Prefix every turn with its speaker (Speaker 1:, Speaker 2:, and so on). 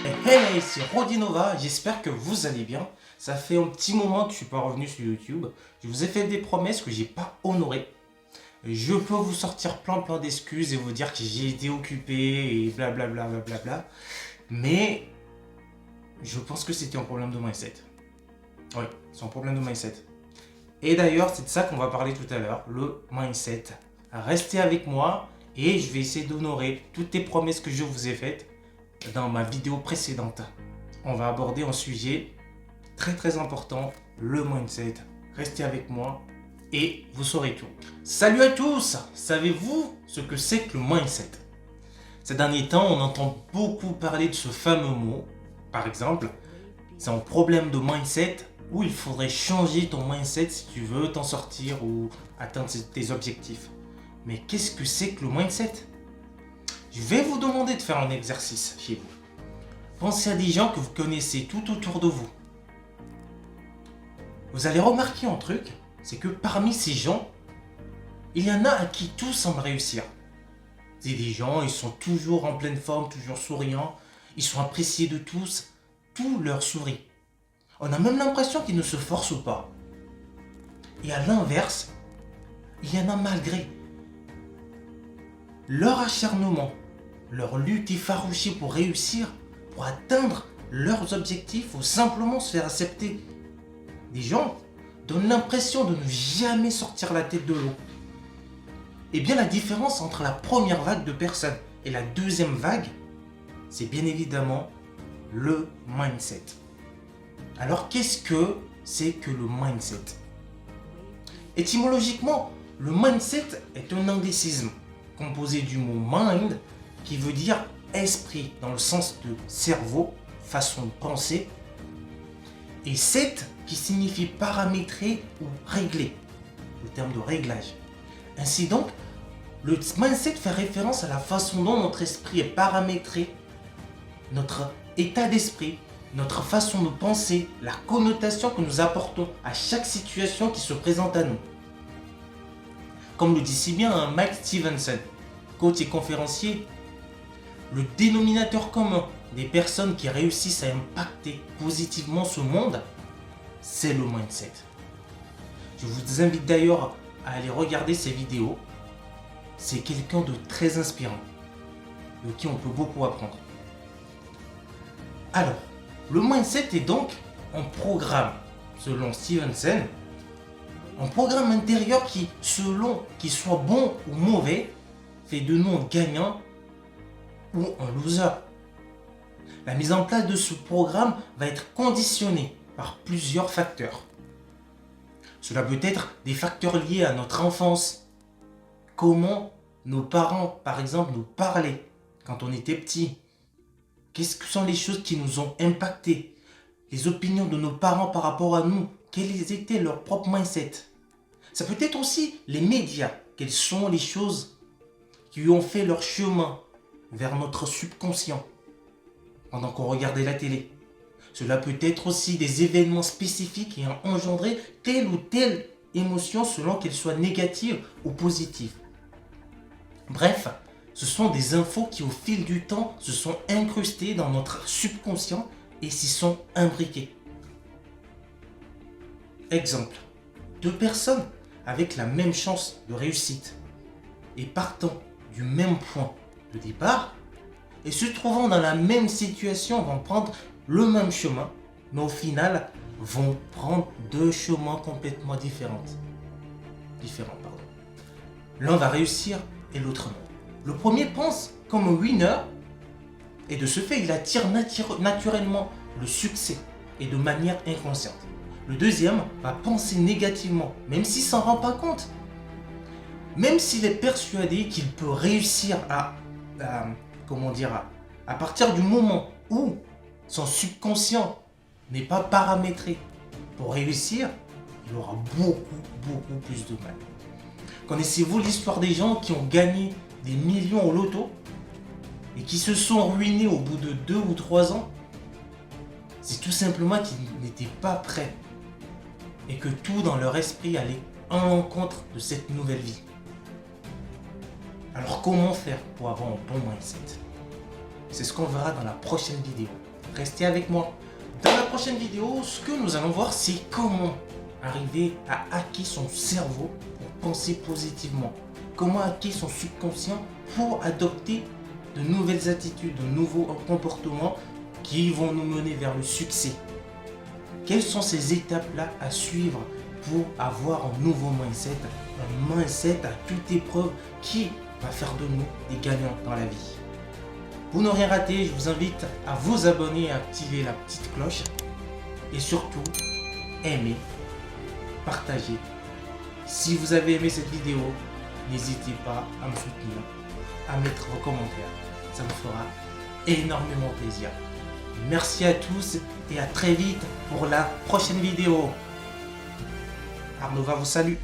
Speaker 1: Hey, c'est Rodinova, j'espère que vous allez bien. Ça fait un petit moment que je suis pas revenu sur YouTube. Je vous ai fait des promesses que j'ai pas honorées. Je peux vous sortir plein d'excuses et vous dire que j'ai été occupé et blablabla. Mais je pense que c'était un problème de mindset. Oui, c'est un problème de mindset. Et d'ailleurs, c'est de ça qu'on va parler tout à l'heure, le mindset. Restez avec moi et je vais essayer d'honorer toutes les promesses que je vous ai faites dans ma vidéo précédente. On va aborder un sujet très important, le mindset. Restez avec moi et vous saurez tout. Salut à tous! Savez-vous ce que c'est que le mindset? Ces derniers temps, on entend beaucoup parler de ce fameux mot. Par exemple, c'est un problème de mindset où il faudrait changer ton mindset si tu veux t'en sortir ou atteindre tes objectifs. Mais qu'est-ce que c'est que le mindset? Je vais vous demander de faire un exercice chez vous. Pensez à des gens que vous connaissez tout autour de vous. Vous allez remarquer un truc, c'est que parmi ces gens, il y en a à qui tout semble réussir. C'est des gens, ils sont toujours en pleine forme, toujours souriants, ils sont appréciés de tous, tout leur sourit. On a même l'impression qu'ils ne se forcent pas. Et à l'inverse, il y en a malgré leur acharnement, leur lutte effarouchée pour réussir, pour atteindre leurs objectifs ou simplement se faire accepter. Des gens donnent l'impression de ne jamais sortir la tête de l'eau. Et bien la différence entre la première vague de personnes et la deuxième vague, c'est bien évidemment le mindset. Alors qu'est-ce que c'est que le mindset? Étymologiquement, le mindset est un anglicisme composé du mot mind qui veut dire esprit dans le sens de cerveau, façon de penser, et set qui signifie paramétrer ou régler, le terme de réglage. Ainsi donc, le mindset fait référence à la façon dont notre esprit est paramétré, notre état d'esprit, notre façon de penser, la connotation que nous apportons à chaque situation qui se présente à nous. Comme le dit si bien Mike Stevenson, coach et conférencier, le dénominateur commun des personnes qui réussissent à impacter positivement ce monde, c'est le mindset. Je vous invite d'ailleurs à aller regarder ces vidéos. C'est quelqu'un de très inspirant, de qui on peut beaucoup apprendre. Alors, le mindset est donc un programme, selon Stevenson, un programme intérieur qui, selon qu'il soit bon ou mauvais, fait de nous un gagnant ou un loser. La mise en place de ce programme va être conditionnée par plusieurs facteurs. Cela peut être des facteurs liés à notre enfance. Comment nos parents, par exemple, nous parlaient quand on était petit. Qu'est-ce que sont les choses qui nous ont impactés? Les opinions de nos parents par rapport à nous. Quels étaient leurs propres mindsets? Ça peut être aussi les médias. Quelles sont les choses qui ont fait leur chemin vers notre subconscient pendant qu'on regardait la télé. Cela peut être aussi des événements spécifiques qui ont engendré telle ou telle émotion selon qu'elle soit négative ou positive. Bref, ce sont des infos qui au fil du temps se sont incrustées dans notre subconscient et s'y sont imbriquées. Exemple, deux personnes avec la même chance de réussite et partant du même point de départ et se trouvant dans la même situation vont prendre le même chemin, mais au final vont prendre deux chemins complètement différents. L'un va réussir et l'autre non. Le premier pense comme un winner et de ce fait il attire naturellement le succès et de manière inconsciente. Le deuxième va penser négativement, même s'il ne s'en rend pas compte. Même s'il est persuadé qu'il peut réussir à partir du moment où son subconscient n'est pas paramétré pour réussir, il aura beaucoup plus de mal. Connaissez-vous l'histoire des gens qui ont gagné des millions au loto et qui se sont ruinés au bout de 2 ou 3 ans? C'est tout simplement qu'ils n'étaient pas prêts et que tout dans leur esprit allait à l'encontre de cette nouvelle vie. Alors comment faire pour avoir un bon mindset? C'est ce qu'on verra dans la prochaine vidéo. restez avec moi. Dans la prochaine vidéo, ce que nous allons voir, c'est comment arriver à hacker son cerveau pour penser positivement. Comment hacker son subconscient pour adopter de nouvelles attitudes, de nouveaux comportements qui vont nous mener vers le succès. Quelles sont ces étapes-là à suivre pour avoir un nouveau mindset, un mindset à toute épreuve qui va faire de nous des gagnants dans la vie. Pour ne rien rater, je vous invite à vous abonner et à activer la petite cloche. Et surtout, aimez, partagez. Si vous avez aimé cette vidéo, n'hésitez pas à me soutenir, à mettre vos commentaires. Ça me fera énormément plaisir. Merci à tous et à très vite pour la prochaine vidéo. Arnaud va vous saluer.